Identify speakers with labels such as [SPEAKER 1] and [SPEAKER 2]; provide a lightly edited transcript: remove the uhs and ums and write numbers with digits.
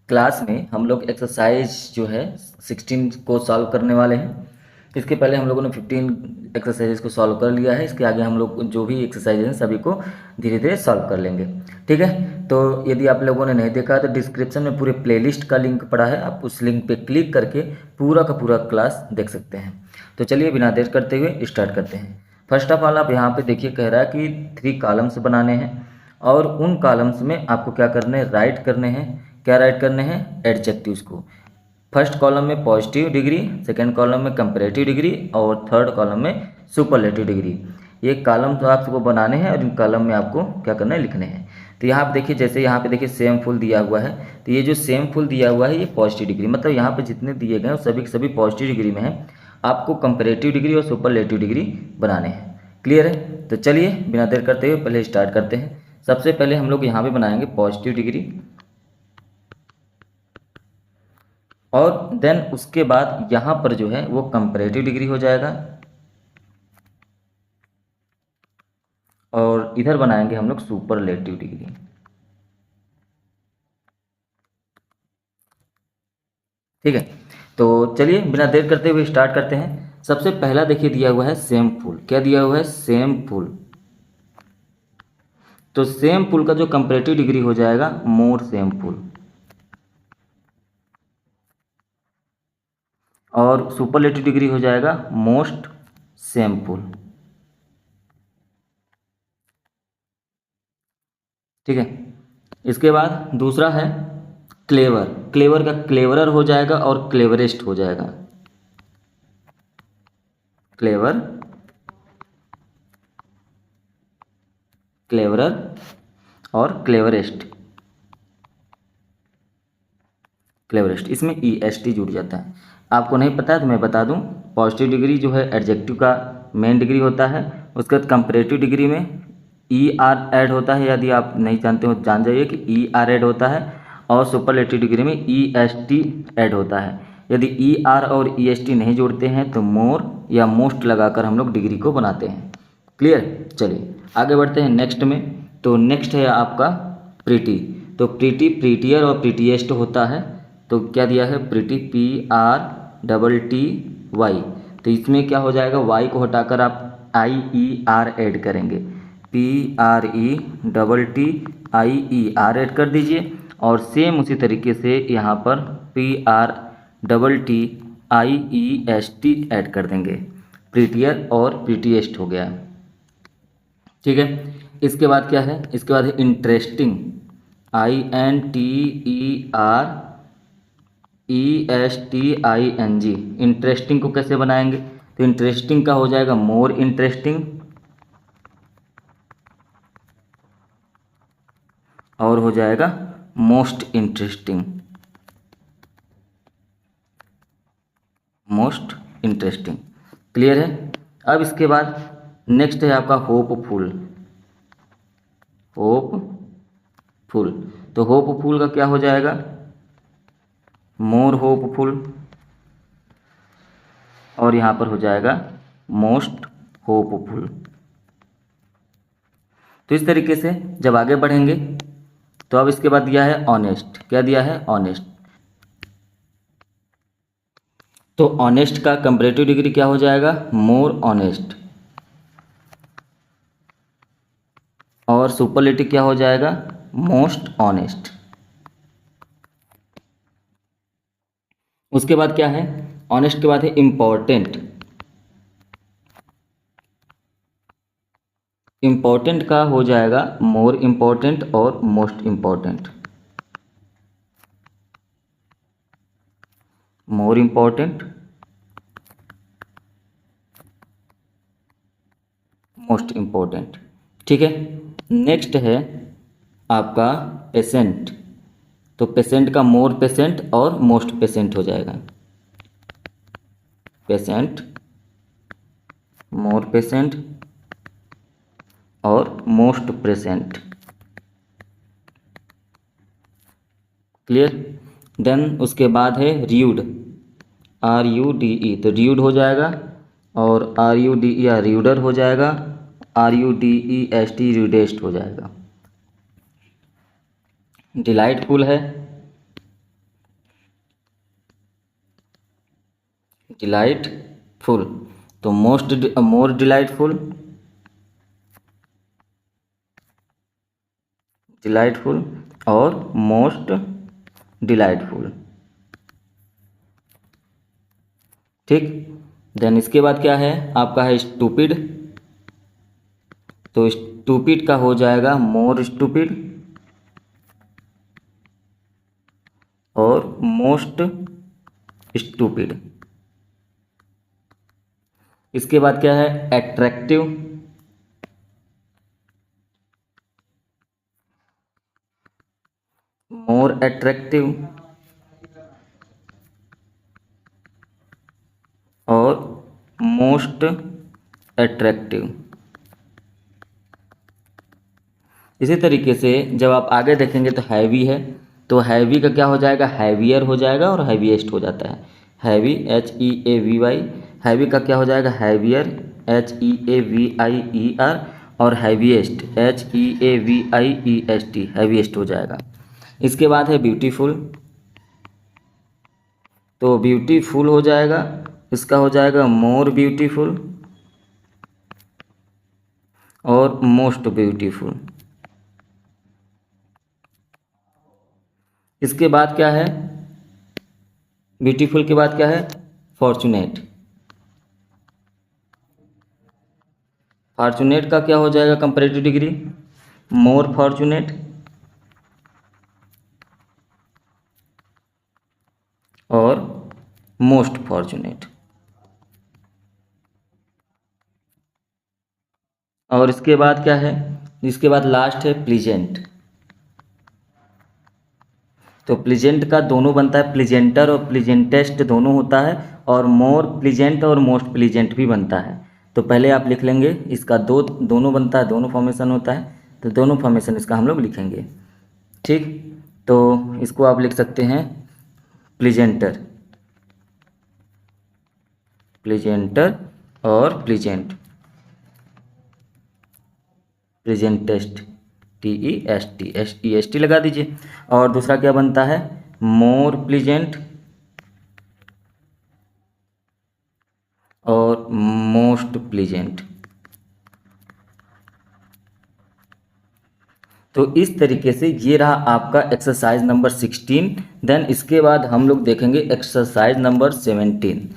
[SPEAKER 1] Class में हम लोग एक्सरसाइज जो है 16 को सॉल्व करने वाले हैं। इसके पहले हम लोगों ने 15 एक्सरसाइजेस को सॉल्व कर लिया है। इसके आगे हम लोग जो भी एक्सरसाइज हैं सभी को धीरे धीरे सॉल्व कर लेंगे। ठीक है, तो यदि आप लोगों ने नहीं देखा तो डिस्क्रिप्शन में पूरे प्लेलिस्ट का लिंक पड़ा है, आप उस लिंक पे क्लिक करके पूरा का पूरा क्लास देख सकते हैं। तो चलिए बिना देर करते हुए स्टार्ट करते हैं। फर्स्ट ऑफ ऑल आप यहाँ पे देखिए, कह रहा है कि 3 कॉलम्स बनाने हैं और उन कॉलम्स में आपको क्या करने हैं, राइट करने हैं। क्या राइट करने हैं, एडजेक्टिव्स को। फर्स्ट कॉलम में पॉजिटिव डिग्री, सेकंड कॉलम में कंपैरेटिव डिग्री और थर्ड कॉलम में सुपरलेटिव डिग्री। ये कॉलम तो आपको बनाने हैं और इन कॉलम में आपको क्या करना है, लिखने हैं। तो यहाँ आप देखिए, जैसे यहाँ पे देखिए सेम फुल दिया हुआ है, तो ये जो सेम फुल दिया हुआ है ये पॉजिटिव डिग्री, मतलब यहाँ पे जितने दिए गए हैं सभी के सभी पॉजिटिव डिग्री में है। आपको कंपैरेटिव डिग्री और सुपरलेटिव डिग्री बनाने हैं। क्लियर है? तो चलिए बिना देर करते हुए पहले स्टार्ट करते हैं। सबसे पहले हम लोग यहाँ पे बनाएंगे पॉजिटिव डिग्री और देन उसके बाद यहाँ पर जो है वो कंपैरेटिव डिग्री हो जाएगा और इधर बनाएंगे हम लोग सुपरलेटिव डिग्री। ठीक है, तो चलिए बिना देर करते हुए स्टार्ट करते हैं। सबसे पहला देखिए दिया हुआ है सेम फुल। क्या दिया हुआ है, सेम फुल। तो सेम फुल का जो कंपैरेटिव डिग्री हो जाएगा मोर सेम फुल और सुपरलेटिव डिग्री हो जाएगा मोस्ट सेम फुल। ठीक है, इसके बाद दूसरा है क्लेवर। क्लेवर का क्लेवरर हो जाएगा और क्लेवरेस्ट हो जाएगा। क्लेवर, क्लेवरर और क्लेवरेस्ट। क्लेवरेस्ट इसमें EST जुड़ जाता है। आपको नहीं पता है तो मैं बता दूं, पॉजिटिव डिग्री जो है एडजेक्टिव का मेन डिग्री होता है। उसके बाद कंपैरेटिव डिग्री में ER ऐड होता है। यदि आप नहीं जानते हो जान जाइए कि ER ऐड होता है। और सुपरलेटिव डिग्री में EST ऐड होता है। यदि ER और EST नहीं जोड़ते हैं तो मोर या मोस्ट लगाकर हम लोग डिग्री को बनाते हैं। क्लियर? चलिए आगे बढ़ते हैं नेक्स्ट में। तो नेक्स्ट है आपका प्रीटी। तो प्रीटी, प्रीटियर और प्रीटीएस्ट होता है। तो क्या दिया है, प्रीटी PRTTY। तो इसमें क्या हो जाएगा, वाई को हटाकर आप IER ऐड करेंगे। PRETTIER ऐड कर दीजिए और सेम उसी तरीके से यहाँ पर PRTTIEST ऐड कर देंगे। प्रीटियर और प्रीटीएस्ट हो गया। ठीक है, इसके बाद क्या है, इसके बाद है इंटरेस्टिंग। INTERESTING। इंटरेस्टिंग को कैसे बनाएंगे, तो इंटरेस्टिंग का हो जाएगा मोर इंटरेस्टिंग और हो जाएगा most interesting. Most interesting. Clear है? अब इसके बाद नेक्स्ट है आपका होपफुल। होपफुल, तो होपफुल का क्या हो जाएगा, मोर होपफुल और यहाँ पर हो जाएगा मोस्ट होपफुल। तो इस तरीके से जब आगे बढ़ेंगे तो अब इसके बाद दिया है ऑनेस्ट। क्या दिया है, ऑनेस्ट। तो ऑनेस्ट का कंपैरेटिव डिग्री क्या हो जाएगा, मोर ऑनेस्ट। और सुपरलेटिव क्या हो जाएगा, मोस्ट ऑनेस्ट। उसके बाद क्या है, ऑनेस्ट के बाद है इम्पोर्टेंट। इम्पोर्टेंट का हो जाएगा मोर इम्पोर्टेंट और most important. More important, most important. ठीक है, नेक्स्ट है आपका पेशेंट। तो पेशेंट का मोर पेशेंट और मोस्ट पेशेंट हो जाएगा। पेशेंट, मोर पेशेंट और मोस्ट प्रेजेंट। क्लियर? देन उसके बाद है र्यूड। RUDE, तो र्यूड हो जाएगा और RUDE र्यूडर हो जाएगा। RUDEST र्यूडेस्ट हो जाएगा। डिलाइटफुल है डिलाइटफुल, तो मोर डिलाइटफुल और मोस्ट डिलाइटफुल। ठीक, देन इसके बाद क्या है आपका है स्टूपिड, तो स्टूपिड का हो जाएगा मोर स्टूपिड और मोस्ट स्टूपिड। इसके बाद क्या है एट्रैक्टिव, मोर एट्रैक्टिव और मोस्ट एट्रैक्टिव। इसी तरीके से जब आप आगे देखेंगे तो हैवी है, तो हैवी का क्या हो जाएगा हैवियर हो जाएगा और हैवीएस्ट हो जाता है। हैवी HEAVY, हैवी का क्या हो जाएगा हैवियर HEAVIER और हैवीएस्ट HEAVIEST, हैवीएस्ट हो जाएगा। इसके बाद है ब्यूटीफुल, तो ब्यूटीफुल हो जाएगा, इसका हो जाएगा मोर ब्यूटीफुल और मोस्ट ब्यूटीफुल। इसके बाद क्या है ब्यूटीफुल के बाद क्या है फॉर्चुनेट, फॉर्चुनेट का क्या हो जाएगा कंपैरेटिव डिग्री मोर फॉर्चुनेट और मोस्ट फॉर्चुनेट। और इसके बाद क्या है इसके बाद लास्ट है प्लीजेंट, तो प्लीजेंट का दोनों बनता है प्लीजेंटर और प्लीजेंटेस्ट दोनों होता है, और मोर प्लीजेंट और मोस्ट प्लीजेंट भी बनता है। तो पहले आप लिख लेंगे इसका दोनों बनता है, दोनों फॉर्मेशन होता है, तो दोनों फॉर्मेशन इसका हम लोग लिखेंगे। ठीक, तो इसको आप लिख सकते हैं प्लीजेंटर, प्लीजेंटर और प्लीजेंट, प्लीजेंटेस्ट TEST लगा दीजिए। और दूसरा क्या बनता है मोर प्लीजेंट और मोस्ट प्लीजेंट। तो इस तरीके से ये रहा आपका एक्सरसाइज नंबर 16। देन इसके बाद हम लोग देखेंगे एक्सरसाइज नंबर 17।